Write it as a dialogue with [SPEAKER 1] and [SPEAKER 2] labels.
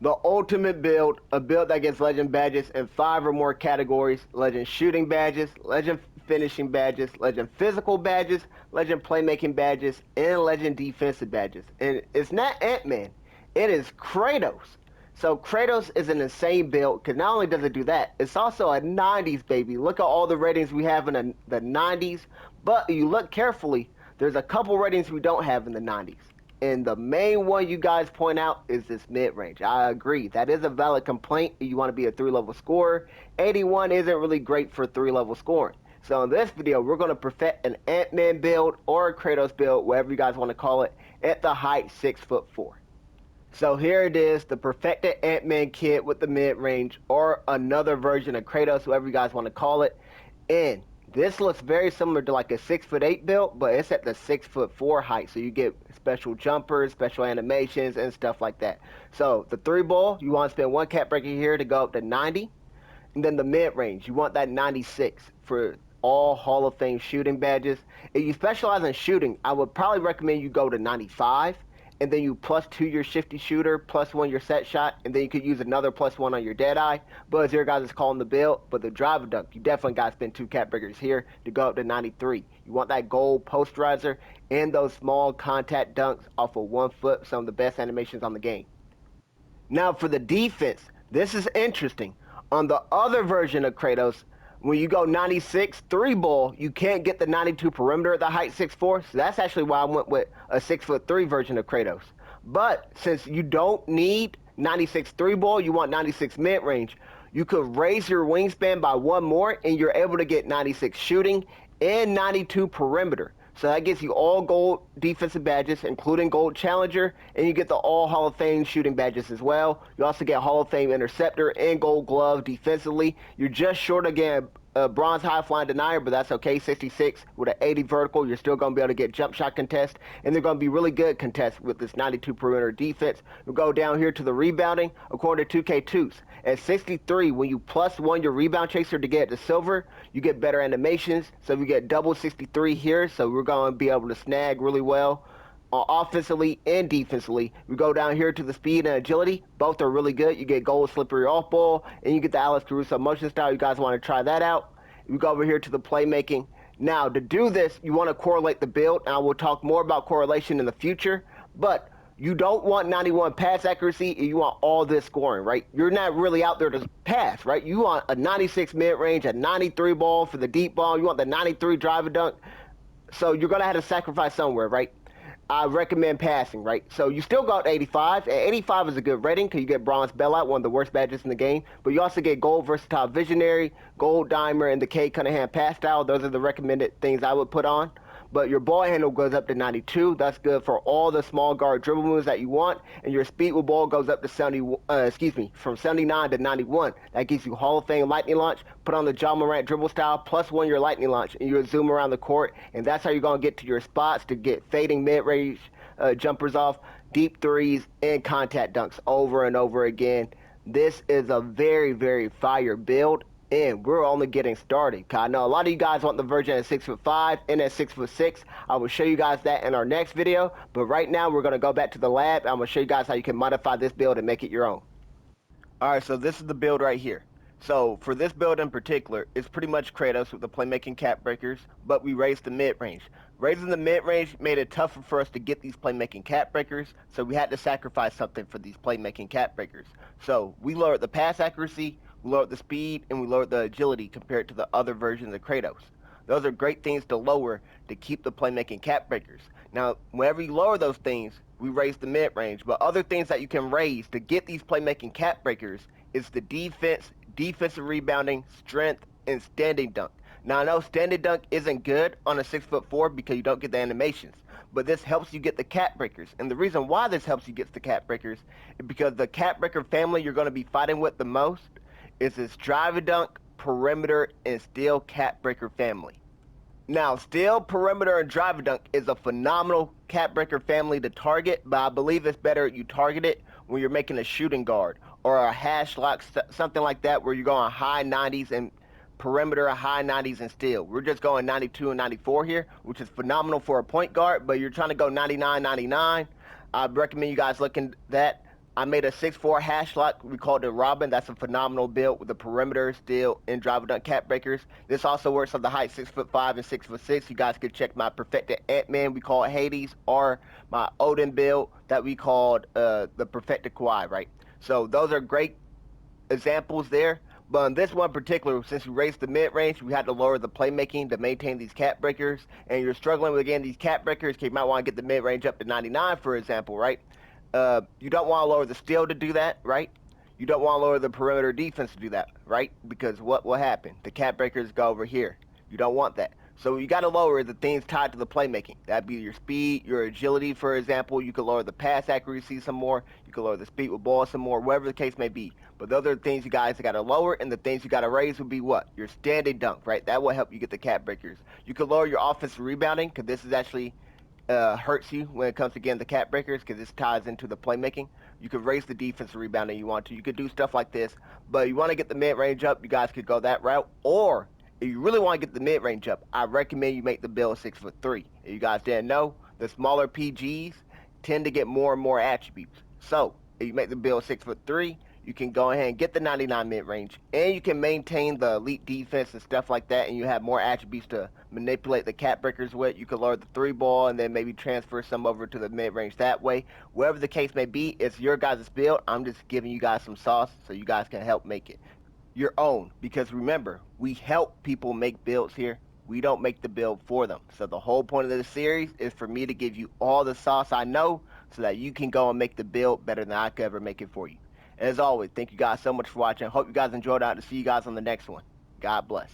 [SPEAKER 1] The ultimate build, a build that gets legend badges in 5 or more categories: legend shooting badges, legend finishing badges, legend physical badges, legend playmaking badges, and legend defensive badges. And it's not Ant-Man, it is Kratos. So Kratos is an insane build because not only does it do that, it's also a 90s baby. Look at all the ratings we have in the 90s, but you look carefully, there's a couple ratings we don't have in the 90s. And the main one you guys point out is this mid-range. I agree. That is a valid complaint if you want to be a 3-level scorer. 81 isn't really great for 3-level scoring. So in this video, we're going to perfect an Ant-Man build or a Kratos build, whatever you guys want to call it, at the height 6'4". So here it is, the perfected Ant-Man kit with the mid-range, or another version of Kratos, whatever you guys want to call it. And this looks very similar to like a 6'8" build, but it's at the 6'4" height. So you get special jumpers, special animations, and stuff like that. So the 3-ball, you want to spend 1 cap breaker here to go up to 90. And then the mid-range, you want that 96 for all Hall of Fame shooting badges. If you specialize in shooting, I would probably recommend you go to 95. And then you +2 your shifty shooter, +1 your set shot, and then you could use another +1 on your dead eye. But as your guys is calling the build, but the driver dunk, you definitely got to spend 2 cap breakers here to go up to 93. You want that gold posterizer and those small contact dunks off of 1 foot, some of the best animations on the game. Now for the defense, this is interesting. On the other version of Kratos, when you go 96 3-ball, you can't get the 92 perimeter at the height 6'4", so that's actually why I went with a 6'3" version of Kratos. But since you don't need 96 3-ball, you want 96 mid-range, you could raise your wingspan by 1 more, and you're able to get 96 shooting and 92 perimeter. So that gets you all gold defensive badges, including gold challenger, and you get the all Hall of Fame shooting badges as well. You also get Hall of Fame interceptor and gold glove defensively. You're just short of getting a bronze high flying denier, but that's okay. 66 with an 80 vertical, you're still going to be able to get jump shot contest, and they're going to be really good contests with this 92 perimeter defense. We'll go down here to the rebounding according to 2K2s. At 63, when you +1 your rebound chaser to get to silver, you get better animations. So we get double 63 here, so we're going to be able to snag really well offensively and defensively. We go down here to the speed and agility. Both are really good. You get gold slippery off ball, and you get the Alex Caruso motion style. You guys want to try that out. We go over here to the playmaking. Now, to do this, you want to correlate the build, and I will talk more about correlation in the future, but you don't want 91 pass accuracy, and you want all this scoring, right? You're not really out there to pass, right? You want a 96 mid-range, a 93 ball for the deep ball. You want the 93 drive and dunk. So you're going to have to sacrifice somewhere, right? I recommend passing, right? So you still got 85. And 85 is a good rating because you get bronze bailout, one of the worst badges in the game. But you also get gold versatile visionary, gold dimer, and the K Cunningham pass style. Those are the recommended things I would put on. But your ball handle goes up to 92. That's good for all the small guard dribble moves that you want. And your speed with ball goes up to from 79 to 91. That gives you Hall of Fame lightning launch. Put on the John Morant dribble style, +1 your lightning launch, and you zoom around the court. And that's how you're going to get to your spots to get fading mid-range jumpers off, deep threes, and contact dunks over and over again. This is a very, very fire build. And we're only getting started. I know a lot of you guys want the version at 6'5" and at 6'6". I will show you guys that in our next video. But right now, we're going to go back to the lab. I'm going to show you guys how you can modify this build and make it your own. Alright, so this is the build right here. So for this build in particular, it's pretty much Kratos with the playmaking cap breakers, but we raised the mid-range. Raising the mid-range made it tougher for us to get these playmaking cap breakers, so we had to sacrifice something for these playmaking cap breakers. So we lowered the pass accuracy, we lowered the speed, and we lowered the agility compared to the other versions of Kratos. Those are great things to lower to keep the playmaking cap breakers. Now, whenever you lower those things, we raise the mid-range, but other things that you can raise to get these playmaking cap breakers is the defense, defensive rebounding, strength, and standing dunk. Now, I know standing dunk isn't good on a 6'4" because you don't get the animations, but this helps you get the cap breakers. And the reason why this helps you get the cap breakers is because the cap breaker family you're going to be fighting with the most is this drive and dunk, perimeter, and steel cap breaker family. Now, steel, perimeter, and drive and dunk is a phenomenal cap breaker family to target, but I believe it's better you target it when you're making a shooting guard or a hash lock, something like that, where you're going high 90s and perimeter, high 90s and steel. We're just going 92 and 94 here, which is phenomenal for a point guard, but you're trying to go 99, 99. I recommend you guys look at that. I made a 6'4" hash lock. We called it Robin. That's a phenomenal build with the perimeter, steel, and driver dunk cap breakers. This also works on the height 6'5" and 6'6". You guys could check my perfected Ant-Man. We call it Hades, or my Odin build that we called the perfected Kawhi. Right. So those are great examples there. But in this one particular, since we raised the mid range, we had to lower the playmaking to maintain these cap breakers. And you're struggling with getting these cap breakers, you might want to get the mid range up to 99, for example, right? You don't want to lower the steal to do that, right? You don't want to lower the perimeter defense to do that, right? Because what will happen? The cap breakers go over here. You don't want that. So you got to lower the things tied to the playmaking. That'd be your speed, your agility, for example. You could lower the pass accuracy some more. You could lower the speed with ball some more, whatever the case may be. But those are the things you guys got to lower, and the things you got to raise would be what? Your standing dunk, right? That will help you get the cap breakers. You could lower your offensive rebounding, because this is actually hurts you when it comes to getting the cap breakers, because this ties into the playmaking. You could raise the defensive rebounding you want to. You could do stuff like this, but you want to get the mid range up. You guys could go that route, or if you really want to get the mid range up, I recommend you make the build 6'3". If you guys didn't know, the smaller PGs tend to get more and more attributes. So if you make the build 6'3", you can go ahead and get the 99 mid range, and you can maintain the elite defense and stuff like that, and you have more attributes to manipulate the cap breakers with. You can lower the three ball and then maybe transfer some over to the mid range that way. Whatever the case may be, it's your guys' build. I'm just giving you guys some sauce so you guys can help make it your own. Because remember, we help people make builds here. We don't make the build for them. So the whole point of this series is for me to give you all the sauce I know so that you can go and make the build better than I could ever make it for you. As always, thank you guys so much for watching. Hope you guys enjoyed it. To see you guys on the next one. God bless.